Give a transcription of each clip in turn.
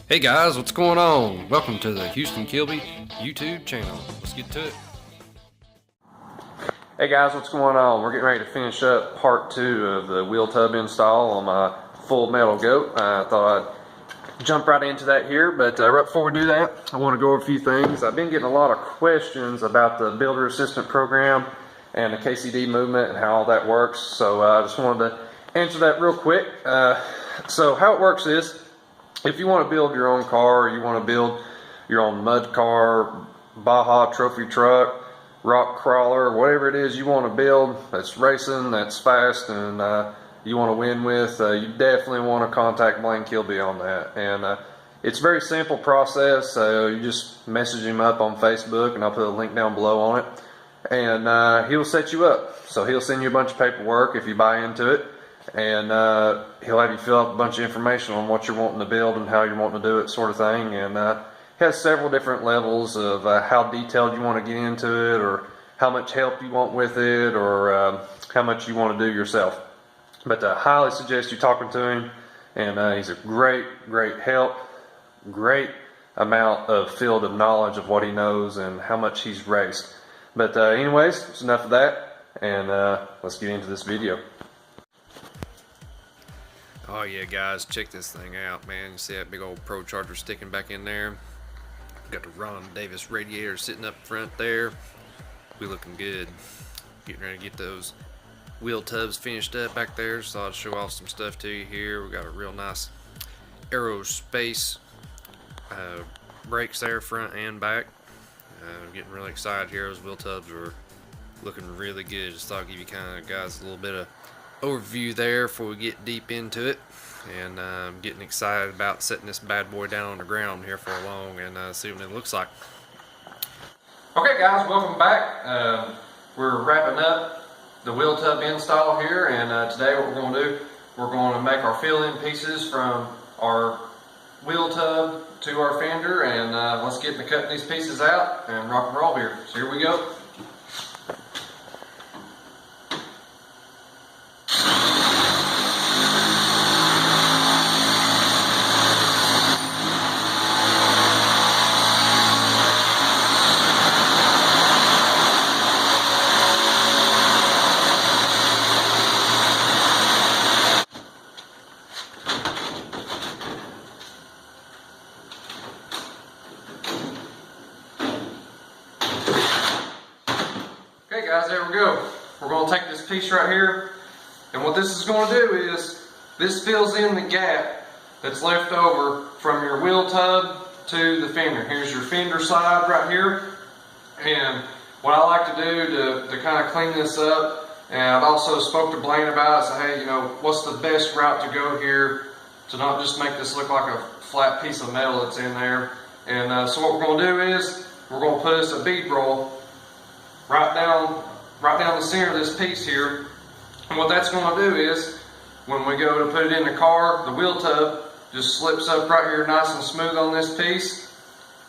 Hey guys, what's going on? Welcome to the Houston Kilby YouTube channel. Let's get to it. Hey guys, what's going on? We're getting ready to finish up part 2 of the wheel tub install on my full metal goat. I thought I'd jump right into that here, but right before we do that, I want to go over a few things. I've been getting a lot of questions about the Builder Assistant program and the KCD movement and how all that works, so I just wanted to answer that real quick. So how it works is, if you want to build your own car, or you want to build your own mud car, Baja trophy truck, rock crawler, whatever it is you want to build that's racing, that's fast, and you want to win with, you definitely want to contact Blaine Kilby on that. And it's a very simple process. You just message him up on Facebook, and I'll put a link down below on it, and he'll set you up. So he'll send you a bunch of paperwork if you buy into it, and he'll have you fill out a bunch of information on what you're wanting to build and how you're wanting to do it, sort of thing. And he has several different levels of how detailed you want to get into it, or how much help you want with it, or how much you want to do yourself. But I highly suggest you talking to him, and he's a great help, great amount of field of knowledge of what he knows and how much he's raced. But anyways, it's enough of that, and let's get into this video. Oh yeah guys, check this thing out, man. You see that big old Pro Charger sticking back in there? Got the Ron Davis radiator sitting up front there. We looking good. Getting ready to get those wheel tubs finished up back there, so I'll show off some stuff to you here. We got a real nice aerospace brakes there, front and back. I'm getting really excited here. Those wheel tubs are looking really good. Just thought I'd give you kind of guys a little bit of overview there before we get deep into it. And I'm getting excited about setting this bad boy down on the ground here for long and see what it looks like. Okay guys, welcome back. We're wrapping up the wheel tub install here, and today what we're going to do, we're going to make our fill-in pieces from our wheel tub to our fender, and let's get to cutting these pieces out and rock and roll here. So here we go. Okay guys, there we go. We're going to take this piece right here, and what this is going to do is, this fills in the gap that's left over from your wheel tub to the fender. Here's your fender side right here, and what I like to do to kind of clean this up, and I've also spoke to Blaine about it, so hey, you know, what's the best route to go here to not just make this look like a flat piece of metal that's in there. And so what we're going to do is, we're going to put us a bead roll right down the center of this piece here. And what that's going to do is, when we go to put it in the car, the wheel tub just slips up right here nice and smooth on this piece.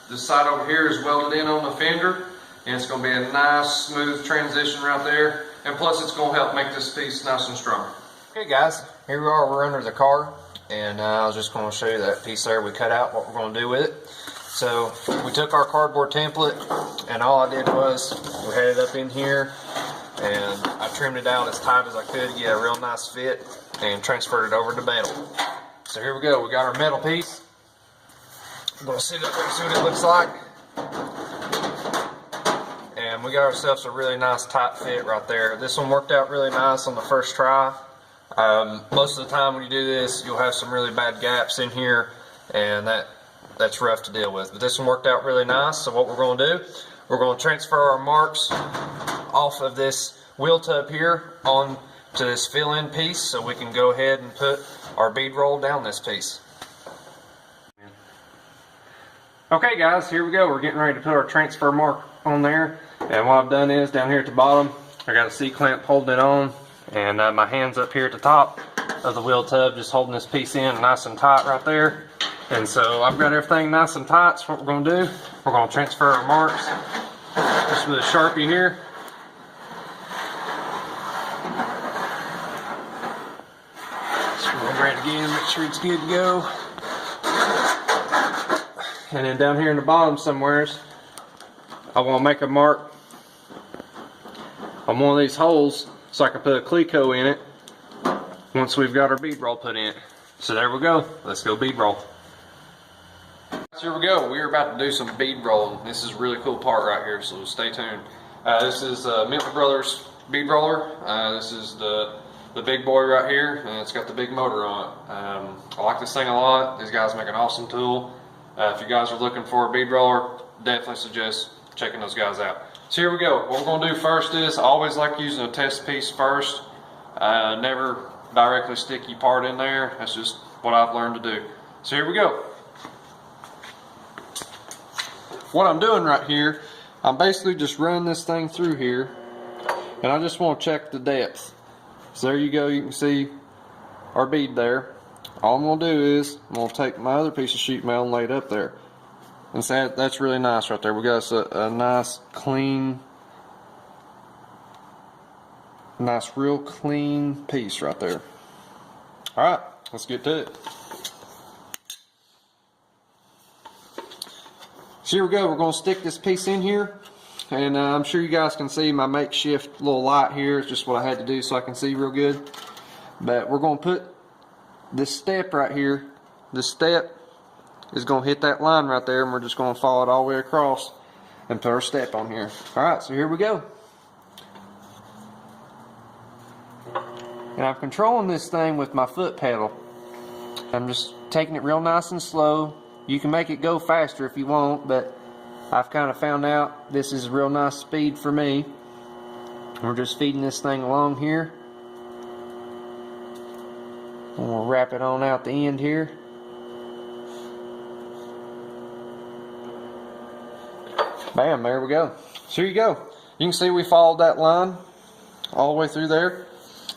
This side over here is welded in on the fender, and it's going to be a nice smooth transition right there, and plus it's going to help make this piece nice and strong. Okay guys, here we are, we're under the car, and I was just going to show you that piece there we cut out, what we're going to do with it. So we took our cardboard template, and all I did was, we had it up in here, and I trimmed it out as tight as I could to get a real nice fit, and transferred it over to metal. So here we go, we got our metal piece. I'm going to sit up there and see what it looks like. And we got ourselves a really nice tight fit right there. This one worked out really nice on the first try. Most of the time when you do this, you'll have some really bad gaps in here, and that's rough to deal with. But this one worked out really nice. So what we're going to do, we're going to transfer our marks off of this wheel tub here on to this fill-in piece, so we can go ahead and put our bead roll down this piece. Okay guys, here we go. We're getting ready to put our transfer mark on there, and what I've done is, down here at the bottom, I got a C-clamp holding it on, and my hand's up here at the top of the wheel tub just holding this piece in nice and tight right there. And so I've got everything nice and tight. So what we're going to do, we're going to transfer our marks just with a Sharpie here. So we'll grab it again, make sure it's good to go. And then down here in the bottom somewheres, I want to make a mark on one of these holes so I can put a Cleco in it once we've got our bead roll put in. So there we go. Let's go bead roll. So here we go. We're about to do some bead rolling. This is a really cool part right here, so stay tuned. This is Milton Brothers bead roller. This is the big boy right here, and it's got the big motor on it. I like this thing a lot. These guys make an awesome tool. If you guys are looking for a bead roller, definitely suggest checking those guys out. So here we go. What we're going to do first is, I always like using a test piece first. Never directly stick your part in there. That's just what I've learned to do. So here we go. What I'm doing right here, I'm basically just running this thing through here, and I just want to check the depth. So there you go, you can see our bead there. All I'm going to do is, I'm going to take my other piece of sheet metal and lay it up there. And so that's really nice right there. We got a nice clean, real clean piece right there. Alright, let's get to it. So here we go, we're going to stick this piece in here. And I'm sure you guys can see my makeshift little light here. It's just what I had to do so I can see real good. But we're going to put this step right here. This step is going to hit that line right there, and we're just going to follow it all the way across and put our step on here. Alright, so here we go. And I'm controlling this thing with my foot pedal. I'm just taking it real nice and slow. You can make it go faster if you want, but I've kind of found out this is a real nice speed for me. We're just feeding this thing along here. And we'll wrap it on out the end here. Bam, there we go. So here you go. You can see we followed that line all the way through there.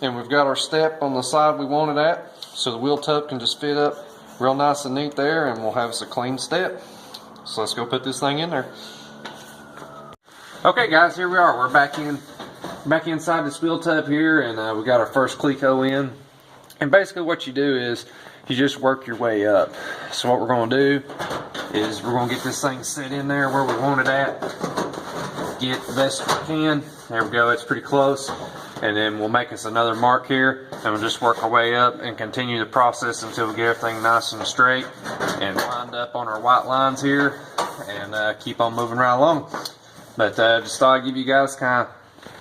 And we've got our step on the side we want it at. So the wheel tub can just fit up real nice and neat there, and we'll have us a clean step. So let's go put this thing in there. Okay guys, here we are. We're back inside this wheel tub here, and we got our first Cleco in. And basically what you do is you just work your way up. So what we're going to do is we're going to get this thing set in there where we want it at. Get the best we can. There we go, it's pretty close. And then we'll make us another mark here, and we'll just work our way up and continue the process until we get everything nice and straight and lined up on our white lines here, and keep on moving right along. But just thought I'd give you guys kind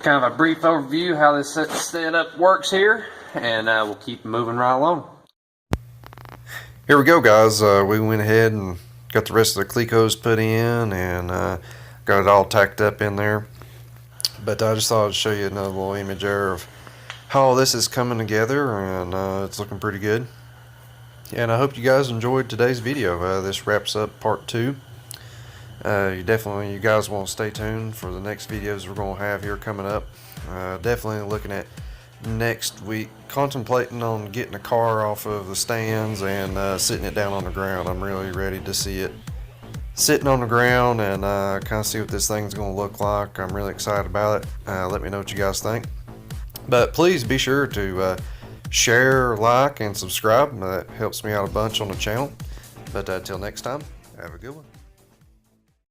of a brief overview how this setup works here, and we'll keep moving right along. Here we go, guys. We went ahead and got the rest of the Clecos put in, and got it all tacked up in there. But I just thought I'd show you another little image there of how all this is coming together, and it's looking pretty good. And I hope you guys enjoyed today's video. This wraps up part 2. You guys want to stay tuned for the next videos we're going to have here coming up. Definitely looking at next week, contemplating on getting a car off of the stands and sitting it down on the ground. I'm really ready to see it sitting on the ground and kind of see what this thing's going to look like. I'm really excited about it. Let me know what you guys think. But please be sure to share, like, and subscribe. That helps me out a bunch on the channel. But until next time, have a good one.